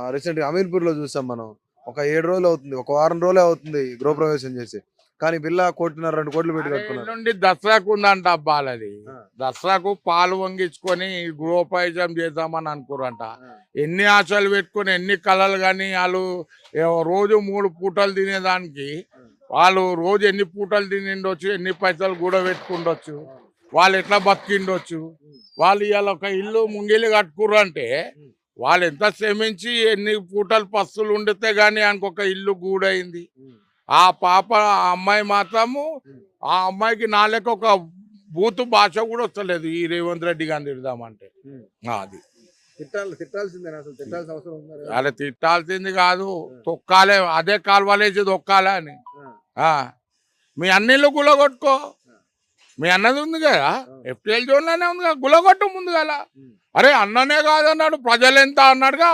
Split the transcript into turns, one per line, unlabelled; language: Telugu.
రీసెంట్‌గా అమీర్పూర్‌లో చూసాం మనం. ఒక 7 రోజులు అవుతుంది. ఒక వారం రోజులే అవుతుంది గృహప్రవేశం చేసి. కానీ విల్లా 1,50,00,000, 2,00,00,000 పెట్టి
అరే
కట్టుకున్నారు.
ఎల్లుండి దసరాకు ఉందంట అబ్బాలది.
ఆ!
దసరాకు పాలు వంగించుకొని గృహప్రవేశం చేద్దామని అనుకురంట.
ఆ!
ఎన్ని ఆశలు పెట్టుకొని ఎన్ని కలలు కానీ వాళ్ళు రోజు 3 పూటలు తినేదానికి వాళ్ళు రోజు ఎన్ని పూటలు తినిండొచ్చు, ఎన్ని పైసలు కూడా పెట్టుకుండొచ్చు, వాళ్ళు ఎట్లా బతికిండొచ్చు. వాళ్ళు ఇవాళ ఒక ఇల్లు ముంగిలి కట్టుకుర్రు అంటే వాళ్ళు ఎంత శ్రమించి ఎన్ని పూటలు పస్తులు ఉండితే గానీ ఆయనకు ఒక ఇల్లు గూడైంది. ఆ పాప ఆ అమ్మాయి మాత్రము ఆ అమ్మాయికి నా లెక్క ఒక బూతు భాష కూడా వస్తలేదు ఈ రేవంత్ రెడ్డి గారిని తిడదామంటే. అది
తిట్టాల్సిందేనా అసలు? తిట్టాల్సిన అవసరం ఉందా రేవంత్?
అలా తిట్టాల్సింది కాదు, తొక్కాలే, అదే కాలువలేసి తొక్కాలే అని.
ఆ!
ఆ, మీ అన్నిళ్ళు గులగొట్టుకో, మీ అన్నది ఉంది కదా ఎఫ్టీఎల్ జోన్లోనే ఉంది కదా, గులగొట్టు ముందు కదా. అరే అన్ననే కాదన్నాడు, ప్రజలు ఎంత అన్నాడుగా